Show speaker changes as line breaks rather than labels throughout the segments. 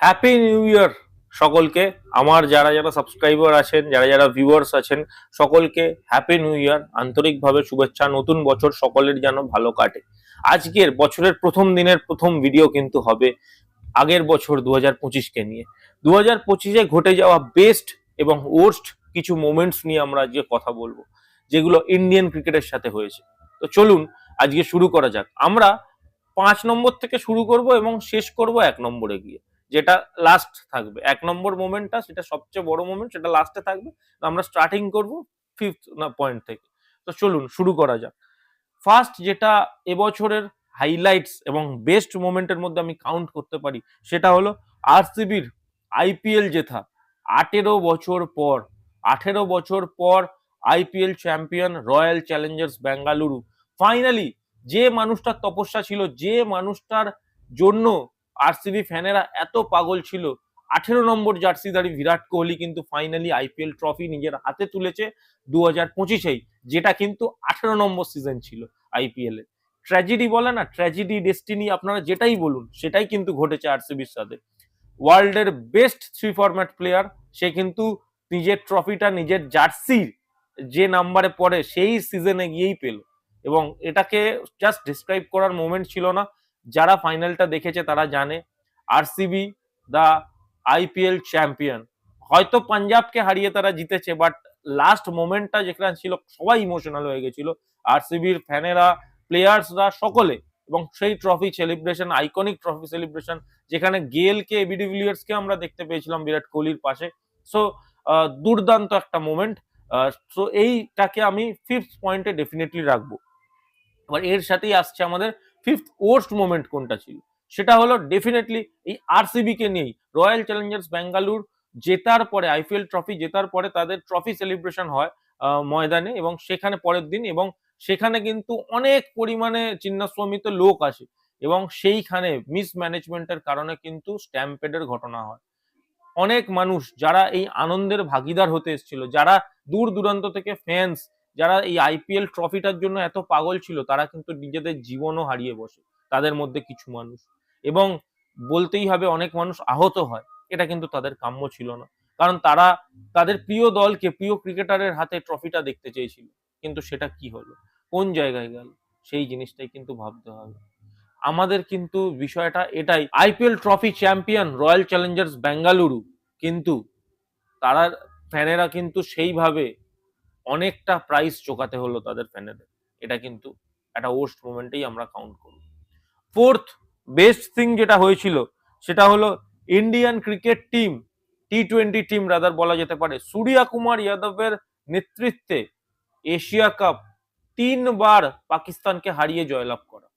Happy new year সকলকে। আমার যারা যারা সাবস্ক্রাইবার আছেন, যারা যারা ভিউয়ার্স আছেন, সকলকে হ্যাপি নিউ ইয়ার, আন্তরিকভাবে শুভেচ্ছা। নতুন বছর সকলের যেন ভালো কাটে। আজকের বছরের প্রথম দিনের প্রথম ভিডিও কিন্তু হবে আগের বছর 2025কে নিয়ে। 2025-এ ঘটে যাওয়া বেস্ট এবং ওর্স্ট কিছু মোমেন্টস নিয়ে আমরা আজকে কথা বলবো, যেগুলো ইন্ডিয়ান ক্রিকেটের সাথে হয়েছে। তো চলুন আজকে শুরু করা যাক। আমরা 5 নম্বর থেকে শুরু করব এবং শেষ করব 1 নম্বরে গিয়ে, যেটা লাস্ট থাকবে। 1 নম্বর মোমেন্টটা, সেটা সবচেয়ে বড় মোমেন্ট, সেটা লাস্টে থাকবে। তো আমরা স্টার্টিং করব ফিফথ পয়েন্ট থেকে। তো চলুন শুরু করা যাক। ফার্স্ট যেটা এবছরের হাইলাইটস এবং বেস্ট মোমেন্টের মধ্যে আমি কাউন্ট করতে পারি, সেটা হলো আরসিবির আইপিএল জেতা। 18 বছর পর IPL champion royal Challengers Bengaluru. Finally যে মানুষটার তপস্যা ছিল, যে মানুষটার জন্য আরসিবি ফ্যানেরা এত পাগল ছিল, 18 নম্বর জার্সিধারী বিরাট কোহলি কিন্তু ফাইনালি আইপিএল ট্রফি নিজের হাতে তুলেছে 2025-এই, যেটা কিন্তু 18 নম্বর সিজন ছিল আইপিএল এ। ট্র্যাজেডি বলে না, ট্র্যাজেডি, ডেস্টিনি, আপনারা যেটাই বলুন, সেটাই কিন্তু ঘটেছে আরসিবির সাথে। ওয়ার্ল্ডের বেস্ট 3 ফরম্যাট প্লেয়ার, সে কিন্তু নিজের ট্রফিটা নিজের জার্সির যে নাম্বারে পড়ে সেই সিজনে গিয়েই পেল। এবং এটাকে জাস্ট ডিসক্রাইব করার মোমেন্ট ছিল না। যারা ফাইনালটা দেখেছে তারা জানে আরসিবি দা আইপিএল চ্যাম্পিয়ন। হয়তো পাঞ্জাবকে হারিয়ে তারা জিতেছে, বাট লাস্ট মোমেন্টটা যেখানে ছিল সবাই ইমোশনাল হয়ে গেছিল, আরসিবির ফ্যানেরা, প্লেয়ার্সরা, সকলে। এবং সেই trophy celebration, iconic trophy celebration, যেখানে গেলকে, এবি ডিভিলিয়ার্সকে আমরা দেখতে পেয়েছিলাম বিরাট কোহলির পাশে। সো দুর্দান্ত একটা মোমেন্ট। সো এইটাকে আমি ফিফথ পয়েন্টে ডেফিনেটলি রাখবো। এবার এর সাথেই আসছে আমাদের ফিফথ ওয়ার্স্ট মোমেন্ট কোনটা ছিল, সেটা হলো ডেফিনেটলি এই আরসিবি কে নিয়েই। রয়্যাল চ্যালেঞ্জার্স ব্যাঙ্গালোর জেতার পরে, আইপিএল ট্রফি জেতার পরে তাদের ট্রফি সেলিব্রেশন হয় ময়দানে, এবং সেখানে পরের দিন, এবং সেখানে কিন্তু অনেক পরিমাণে চিন্নাস্বামীতে লোক আসে, এবং সেইখানে মিসম্যানেজমেন্টের কারণে কিন্তু স্ট্যাম্পেডের ঘটনা হয়। অনেক মানুষ যারা এই আনন্দের ভাগিদার হতে এসেছিল, যারা দূর দূরান্ত থেকে ফ্যান্স, যারা এই আইপিএল ট্রফিটার জন্য এত পাগল ছিল, তারা কিন্তু নিজেদের জীবনও হারিয়ে বসে, তাদের মধ্যে কিছু মানুষ। এবং বলতেই হবে অনেক মানুষ আহত হয়। এটা কিন্তু তাদের কাম্য ছিল না, কারণ তারা তাদের প্রিয় দলকে, প্রিয় ক্রিকেটারের হাতে ট্রফিটা দেখতে চেয়েছিল। কিন্তু সেটা কি হলো, কোন জায়গায় গেল, সেই জিনিসটাই কিন্তু ভাবতে হবে আমাদের। কিন্তু বিষয়টা এটাই, IPL trophy champion royal Challengers Bengaluru, কিন্তু তারা ফ্যানেরা কিন্তু সেইভাবে অনেকটা প্রাইস চোকাতে হলো তাদের ফ্যানেদের। এটা কিন্তু একটা ওর্স্ট মোমেন্টেই আমরা কাউন্ট করব। ফোর্থ বেস্ট থিং যেটা হয়েছিল, সেটা হলো ইন্ডিয়ান ক্রিকেট টিম, টি-20 টিম রাদার বলা যেতে পারে, সূর্যা কুমার যাদবের নেতৃত্বে এশিয়া কাপ 3 বার পাকিস্তানকে হারিয়ে জয়লাভ করা।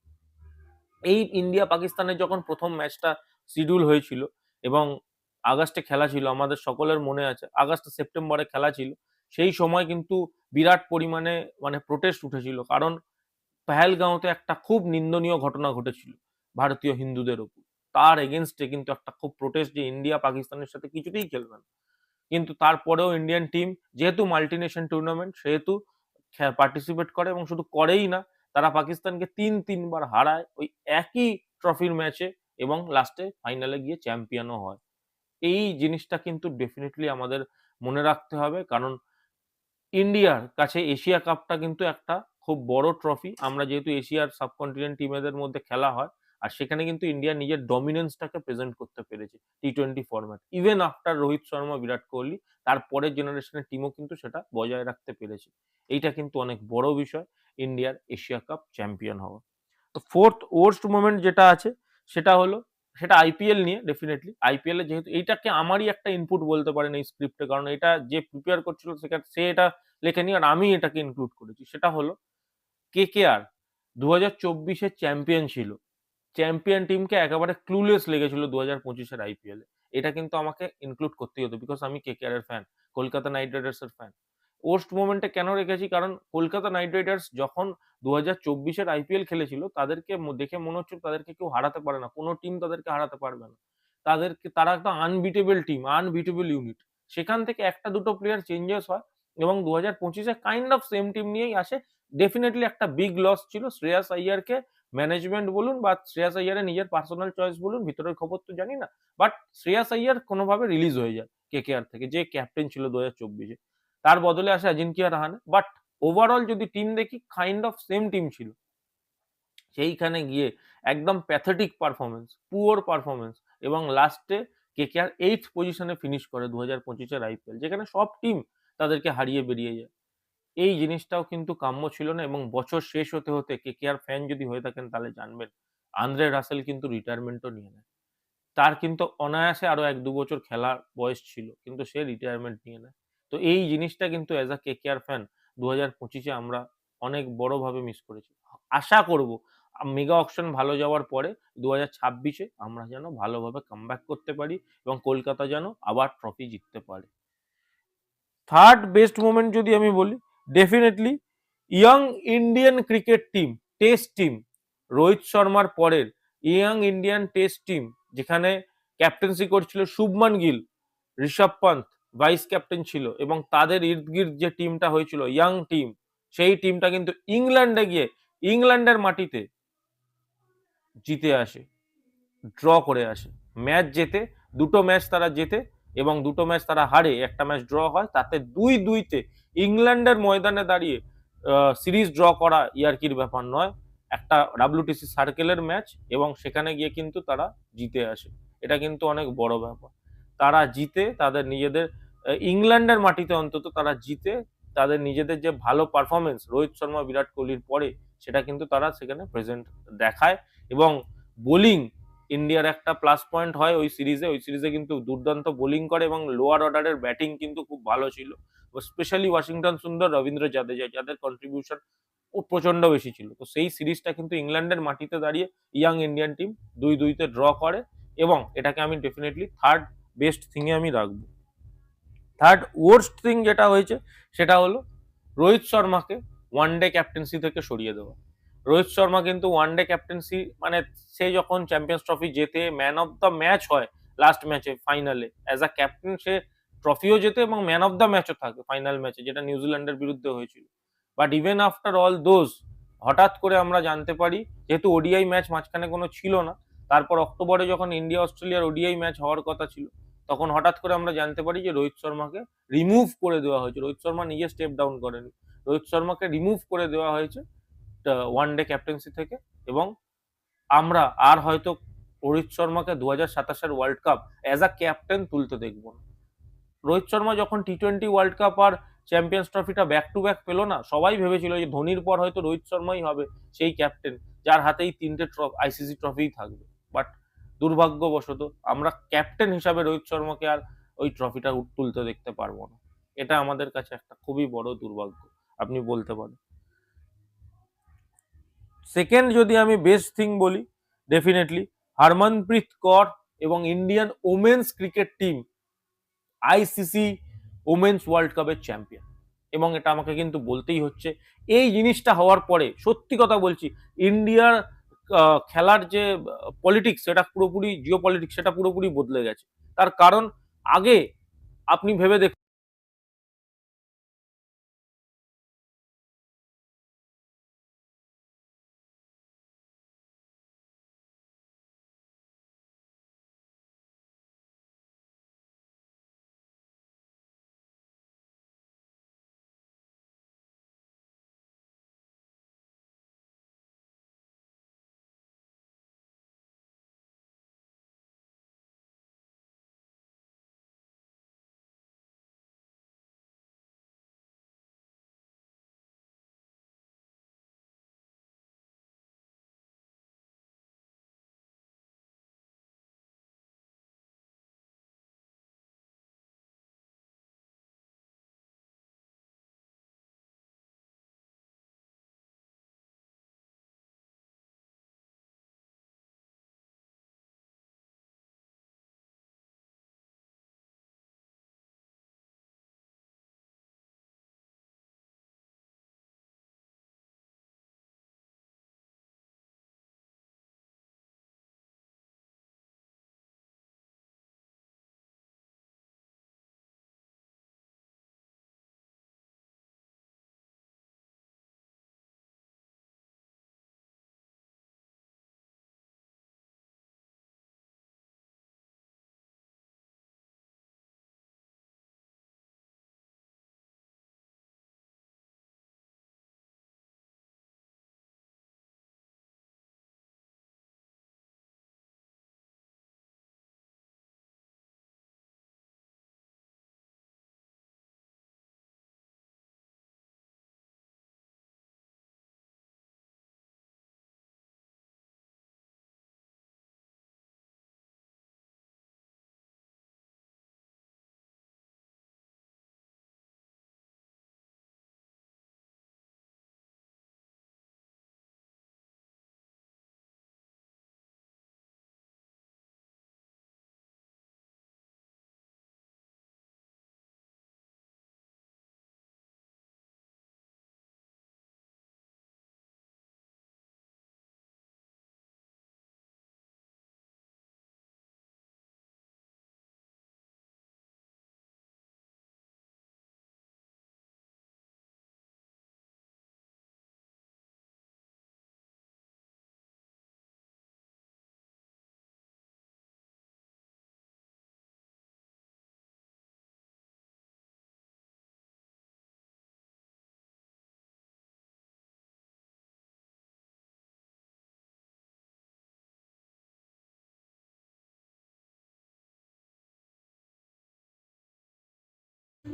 এই ইন্ডিয়া পাকিস্তানের যখন প্রথম ম্যাচটা শিডিউল হয়েছিল, এবং আগস্টে খেলা ছিল, আমাদের সকলের মনে আছে আগস্ট সেপ্টেম্বরে খেলা ছিল, সেই সময় কিন্তু বিরাট পরিমাণে প্রোটেস্ট উঠেছিল, কারণ পেহেলগাঁওতে একটা খুব নিন্দনীয় ঘটনা ঘটেছিল ভারতীয় হিন্দুদের ওপর। তার এগেনস্টে কিন্তু একটা খুব প্রোটেস্ট, যে ইন্ডিয়া পাকিস্তানের সাথে কিছুতেই খেলবে না। কিন্তু তারপরেও ইন্ডিয়ান টিম, যেহেতু মাল্টিনেশন টুর্নামেন্ট, সেহেতু পার্টিসিপেট করে, এবং শুধু করেই না, তারা পাকিস্তানকে 3 বার হারায় ওই একই ট্রফির ম্যাচে, এবং লাস্টে ফাইনালে গিয়ে চ্যাম্পিয়নও হয়। এই জিনিসটা কিন্তু ডেফিনেটলি আমাদের মনে রাখতে হবে, কারণ ইন্ডিয়ার কাছে এশিয়া কাপটা কিন্তু একটা খুব বড় ট্রফি। আমরা যেহেতু এশিয়ার সাবকন্টিনেন্ট টিমেদের মধ্যে খেলা হয়, আর সেখানে কিন্তু ইন্ডিয়া নিজের ডমিনেন্সটাকে প্রেজেন্ট করতে পেরেছে টি-20 format. Even after Rohit Sharma, Virat Kohli, তার পরের জেনারেশনের টিমও কিন্তু সেটা বজায় রাখতে পেরেছে। এইটা কিন্তু অনেক বড় বিষয়, ইন্ডিয়ার এশিয়া কাপ চ্যাম্পিয়ন হওয়া। তো ফোর্থ ওয়ার্স্ট মোমেন্ট যেটা আছে, সেটা হলো, সেটা আইপিএল নিয়ে। ডেফিনেটলি আইপিএল এ, যেহেতু এইটাকে আমারই একটা ইনপুট বলতে পারেন এই স্ক্রিপ্টে, কারণ এটা যে প্রিপেয়ার করছিল সে এটা লেখেনি, আর আমি এটাকে ইনক্লুড করেছি। সেটা হলো কেকেআর 2024-এর চ্যাম্পিয়ন ছিল। চ্যাম্পিয়ন টিমকে একেবারে ক্লুলেস লেগেছিল 2025-এর আইপিএল এ। এটা কিন্তু আমাকে ইনক্লুড করতেই হতো, বিকজ আমি কেকেআর এর ফ্যান, কলকাতা নাইট রাইডার্স এর ফ্যান। ওর্স্ট মোমেন্টে কেন রেখেছি, কারণ কলকাতা নাইট রাইডার্স যখন 2024-এর আইপিএল খেলেছিল, তাদেরকে দেখে মনে হচ্ছিল তাদেরকে কেউ হারাতে পারে না, কোনো টিম তাদেরকে হারাতে পারবে না। তারা একটা আনবিটেবল টিম, আনবিটেবল ইউনিট। সেখান থেকে একটা দুটো প্লেয়ার চেঞ্জেস হয়, এবং 2025-এ কাইন্ড অফ সেম টিম নিয়েই আসে। ডেফিনেটলি একটা বিগ লস ছিল শ্রেয়াস আইয়ারকে ম্যানেজমেন্ট বলুন বা শ্রেয়াস আইয়ারের নিজের পার্সোনাল চয়েস বলুন, ভিতরের খবর তো জানি না, বাট শ্রেয়াস আইয়ার কোনোভাবে রিলিজ হয়ে যায় কেকেআর থেকে, যে ক্যাপ্টেন ছিল 2024-এ। তার বদলে আসে অজিঙ্কিয়া রাহানে। বাট ওভারঅল যদি টিম দেখি, কাইন্ড অফ সেম টিম ছিল। সেইখানে গিয়ে একদম প্যাথেটিক পারফরমেন্স, পুয়ার পারফরমেন্স, এবং লাস্টে কেকেআর 8th পজিশনে ফিনিশ করে 2025-এর আইপিএল, যেখানে সব টিম তাদেরকে হারিয়ে বেরিয়ে যায়। এই জিনিসটাও কিন্তু কাম্য ছিল না, এবং বছর শেষ হতে হতে কেকেআর ফ্যান যদি হয়ে থাকেন তাহলে জানবেন আন্দ্রে রাসেল কিন্তু রিটায়ারমেন্টও নিয়ে নেয়। তার কিন্তু অনায়াসে আরো 1-2 বছর খেলার বয়স ছিল, কিন্তু সে রিটায়ারমেন্ট নিয়ে নেয়। তো এই জিনিসটা কিন্তু অ্যাজ আ কেকেআর ফ্যান 2025-এ আমরা অনেক বড়ভাবে মিস করেছি। আশা করব মেগা অকশন ভালো যাওয়ার পরে 2026-এ আমরা যেন ভালোভাবে কামব্যাক করতে পারি এবং কলকাতা যেন আবার ট্রফি জিততে পারে। থার্ড বেস্ট মোমেন্ট যদি আমি বলি, definitely young Indian cricket team, test team, Rohit শর্মার পরের ইয়াং ইন্ডিয়ান টেস্ট টিম, যেখানে ক্যাপ্টেন্সি করছিল শুভমান গিল, ঋষভ পান্ত ভাইস ক্যাপ্টেন ছিল, এবং তাদের ইর্দ গির্দ যে টিমটা হয়েছিল ইয়াং টিম, সেই টিমটা কিন্তু ইংল্যান্ডে গিয়ে ইংল্যান্ডের মাটিতে জিতে আসে, ড্র করে আসে, ম্যাচ জেতে, দুটো ম্যাচ তারা জেতে এবং দুটো ম্যাচ তারা হারে, একটা ম্যাচ ড্র হয়, তাতে 2-2-তে ইংল্যান্ডের ময়দানে দাঁড়িয়ে সিরিজ ড্র করা ইয়ার্কির ব্যাপার নয়, একটা ডাব্লিউটিসি সার্কেলের ম্যাচ, এবং সেখানে গিয়ে কিন্তু তারা জিতে আসে। এটা কিন্তু অনেক বড় ব্যাপার। তারা জিতে তাদের নিজেদের ইংল্যান্ডের মাটিতে অন্তত তারা জিতে তাদের নিজেদের যে ভালো পারফরমেন্স রোহিত শর্মা বিরাট কোহলির পরে, সেটা কিন্তু তারা সেখানে প্রেজেন্ট দেখায়। এবং বোলিং ইন্ডিয়ার একটা প্লাস পয়েন্ট হয় ওই সিরিজে কিন্তু দুর্দান্ত বোলিং করে, এবং লোয়ার অর্ডারের ব্যাটিং কিন্তু খুব ভালো ছিল, স্পেশালি ওয়াশিংটন সুন্দর, রবীন্দ্র জাদেজা, যাদের কন্ট্রিবিউশন ও প্রচন্ড বেশি ছিল। তো সেই সিরিজটা কিন্তু ইংল্যান্ডের মাটিতে দাঁড়িয়ে ইয়াং ইন্ডিয়ান টিম 2-2-তে ড্র করে, এবং এটাকে আমি ডেফিনেটলি থার্ড বেস্ট থিংয়ে আমি রাখবো। থার্ড ওয়ার্স্ট থিং যেটা হয়েছে সেটা হলো রোহিত শর্মাকে ওয়ানডে ক্যাপ্টেন্সি থেকে সরিয়ে দেওয়া। রোহিত শর্মা কিন্তু ওয়ানডে ক্যাপ্টেন্সি মানে সে যখন চ্যাম্পিয়ন্স ট্রফি জেতে, ম্যান অফ দ্য ম্যাচ হয় লাস্ট ম্যাচে ফাইনালে, অ্যাজ আ ক্যাপ্টেন সে ট্রফিও জেতে এবং ম্যান অফ দ্য ম্যাচও থাকে ফাইনাল ম্যাচে, যেটা নিউজিল্যান্ডের বিরুদ্ধে হয়েছিল। But even after all those, হঠাৎ করে আমরা জানতে পারি, যেহেতু ওডিআই ম্যাচ মাঝখানে কোনো ছিল না, তারপর অক্টোবরে যখন ইন্ডিয়া অস্ট্রেলিয়ার ওডিআই ম্যাচ হওয়ার কথা ছিল, তখন হঠাৎ করে আমরা জানতে পারি যে রোহিত শর্মাকে রিমুভ করে দেওয়া হয়েছে। রোহিত শর্মা নিজে স্টেপ ডাউন করেনি, রোহিত শর্মাকে রিমুভ করে দেওয়া হয়েছে ওয়ানডে ক্যাপ্টেন্সি থেকে। এবং আমরা আর হয়তো রোহিত শর্মাকে 2027-এর world cup as a captain তুলতে দেখবো না। রোহিত শর্মা যখন টি-20 ওয়ার্ল্ড কাপ আর চ্যাম্পিয়ন্স ট্রফিটা ব্যাক টু ব্যাক পেলো না, সবাই ভেবেছিল যে ধোনির পর হয়তো রোহিত শর্মাই হবে সেই ক্যাপ্টেন যার হাতেই 3টে আইসিসি ট্রফিই থাকবে। বাট দুর্ভাগ্যবশত আমরা ক্যাপ্টেন হিসাবে রোহিত শর্মাকে আর ওই ট্রফিটা তুলতে দেখতে পারবো না। এটা আমাদের কাছে একটা খুবই বড় দুর্ভাগ্য, আপনি বলতে পারেন। সেকেন্ড যদি আমি বেস্ট থিং বলি, ডেফিনেটলি হরমনপ্রীত কৌর এবং Indian women's cricket team ICC women's world কাপের চ্যাম্পিয়ন, এবং এটা আমাকে কিন্তু বলতেই হচ্ছে। এই জিনিসটা হওয়ার পরে সত্যি কথা বলছি, ইন্ডিয়ার খেলার যে পলিটিক্স, সেটা পুরোপুরি জিও পলিটিক্স, সেটা পুরোপুরি বদলে গেছে। তার কারণ, আগে আপনি ভেবে দেখুন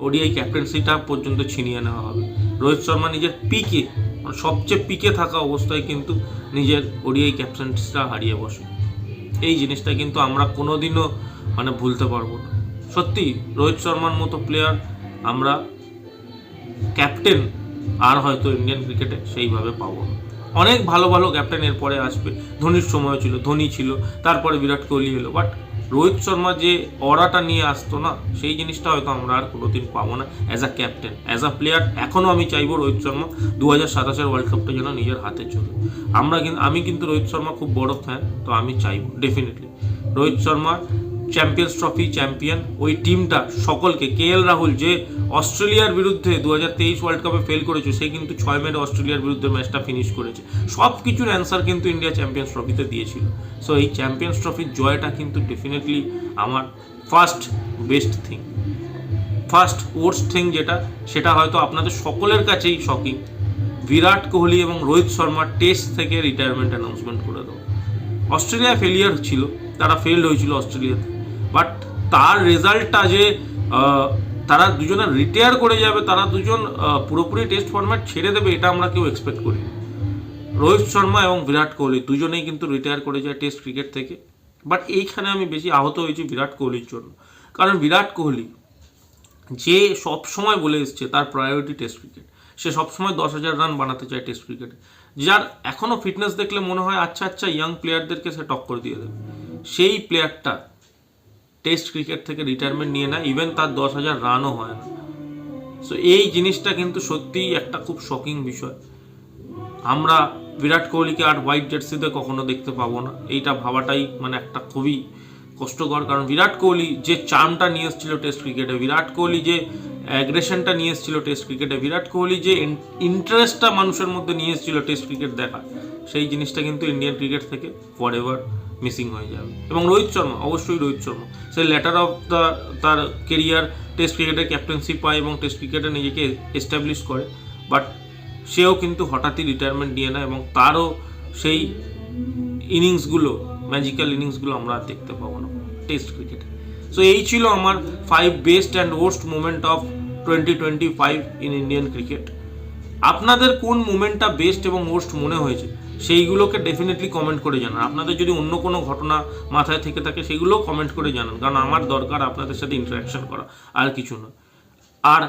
ওডিআই ক্যাপ্টেন্সিটা পর্যন্ত ছিনিয়ে নেওয়া হবে। রোহিত শর্মা নিজের পিকে, সবচেয়ে পিকে থাকা অবস্থায় কিন্তু নিজের ওডিআই ক্যাপ্টেন্সিটা হারিয়ে বসে। এই জিনিসটা কিন্তু আমরা কোনোদিনও ভুলতে পারবো না। সত্যি রোহিত শর্মার মতো প্লেয়ার আমরা ক্যাপ্টেন আর হয়তো ইন্ডিয়ান ক্রিকেটে সেইভাবে পাবো না। অনেক ভালো ভালো ক্যাপ্টেন এরপরে আসবে, ধোনির সময় ছিল, ধোনি ছিল, তারপরে বিরাট কোহলি এলো, বাট রোহিত শর্মা যে অরাটা নিয়ে আসতো না, সেই জিনিসটা হয়তো আমরা আর কোনোদিন পাবো না as a captain. As a player এখনও আমি চাইবো রোহিত শর্মা 2027 ওয়ার্ল্ড কাপটা যেন নিজের হাতে চলে। আমি কিন্তু রোহিত শর্মা খুব বড় ফ্যান, তো আমি চাইবো definitely Rohit Sharma champions trophy champion, ওই টিমটা সকলকে, KL রাহুল যে অস্ট্রেলিয়ার বিরুদ্ধে 2023 ওয়ার্ল্ড কাপে ফেল করেছে, সে কিন্তু 6 মে অস্ট্রেলিয়ার বিরুদ্ধে ম্যাচটা ফিনিশ করেছে। সব কিছুর অ্যান্সার কিন্তু ইন্ডিয়া চ্যাম্পিয়ন্স ট্রফিতে দিয়েছিল। সো এই চ্যাম্পিয়ন্স ট্রফির জয়টা কিন্তু ডেফিনেটলি আমার first best thing. First worst thing যেটা, সেটা হয়তো আপনাদের সকলের কাছেই শকিং, বিরাট কোহলি এবং রোহিত শর্মা টেস্ট থেকে রিটায়ারমেন্ট অ্যানাউন্সমেন্ট করে দেবো। অস্ট্রেলিয়া ফেলিয়ার ছিল, তারা ফেলড হয়েছিল অস্ট্রেলিয়াতে, বাট তার রেজাল্টটা যে তারা দুজনে রিটায়ার করে যাবে, তারা দুজন পুরোপুরি টেস্ট ফরম্যাট ছেড়ে দেবে, এটা আমরা কেউ এক্সপেক্ট করি। রোহিত শর্মা এবং বিরাট কোহলি দুজনেই কিন্তু রিটায়ার করে যায় টেস্ট ক্রিকেট থেকে। বাট এইখানে আমি বেশি আহত হয়েছি বিরাট কোহলির জন্য, কারণ বিরাট কোহলি যে সবসময় বলে এসছে তার প্রায়োরিটি টেস্ট ক্রিকেট, সে সবসময় 10,000 রান বানাতে চায় টেস্ট ক্রিকেটে, যার এখনও ফিটনেস দেখলে মনে হয় আচ্ছা ইয়াং প্লেয়ারদেরকে সে টক্কর দিয়ে দেবে। সেই প্লেয়ারটা টেস্ট ক্রিকেট থেকে রিটায়ারমেন্ট নিয়ে নেয়, ইভেন তার 10,000 রানও হয় না। সো এই জিনিসটা কিন্তু সত্যিই একটা খুব শকিং বিষয়। আমরা বিরাট কোহলিকে আর হোয়াইট জার্সিতে কখনো দেখতে পাবো না, এইটা ভাবাটাই একটা খুবই কষ্টকর। কারণ বিরাট কোহলি যে চার্মটা নিয়ে এসেছিল টেস্ট ক্রিকেটে, বিরাট কোহলি যে অ্যাগ্রেশনটা নিয়ে এসেছিল টেস্ট ক্রিকেটে, বিরাট কোহলি যে ইন্টারেস্টটা মানুষের মধ্যে নিয়ে এসেছিল টেস্ট ক্রিকেট দেখা, সেই জিনিসটা কিন্তু ইন্ডিয়ান ক্রিকেট থেকে ফরএভার মিসিং হয়ে যাবে। এবং রোহিত শর্মা, অবশ্যই রোহিত শর্মা সে লেটার অফ তার কেরিয়ার টেস্ট ক্রিকেটের ক্যাপ্টেন্সি পায় এবং টেস্ট ক্রিকেটে নিজেকে এস্টাবলিশ করে, বাট সেও কিন্তু হঠাৎই রিটায়ারমেন্ট নিয়ে নেয় এবং তারও সেই ইনিংসগুলো, ম্যাজিক্যাল ইনিংসগুলো আমরা দেখতে পাবো না টেস্ট ক্রিকেটে। সো এই ছিল আমার 5 best and worst moment of 2025 in Indian cricket. আপনাদের কোন মোমেন্টটা বেস্ট এবং ওয়ার্স্ট মনে হয়েছে সেইগুলোকে ডেফিনেটলি কমেন্ট করে জানান। আপনাদের যদি অন্য কোনো ঘটনা মাথায় থেকে থাকে সেগুলোও কমেন্ট করে জানান, কারণ আমার দরকার আপনাদের সাথে ইন্টারাকশন করা, আর কিছু নয়। আর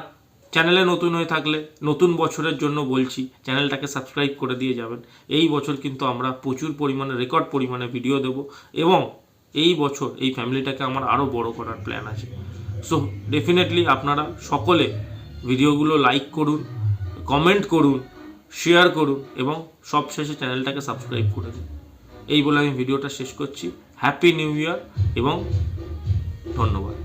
চ্যানেলে নতুন হয়ে থাকলে নতুন বছরের জন্য বলছি, চ্যানেলটাকে সাবস্ক্রাইব করে দিয়ে যাবেন। এই বছর কিন্তু আমরা প্রচুর পরিমাণে, রেকর্ড পরিমাণে ভিডিও দেব এবং এই বছর এই ফ্যামিলিটাকে আমার আরও বড় করার প্ল্যান আছে। সো ডেফিনেটলি আপনারা সকলে ভিডিওগুলো লাইক করুন, কমেন্ট করুন, শেয়ার করুন এবং সবশেষে চ্যানেলটাকে সাবস্ক্রাইব করে দিন। এই বলে আমি ভিডিওটা শেষ করছি। হ্যাপি নিউ ইয়ার এবং ধন্যবাদ।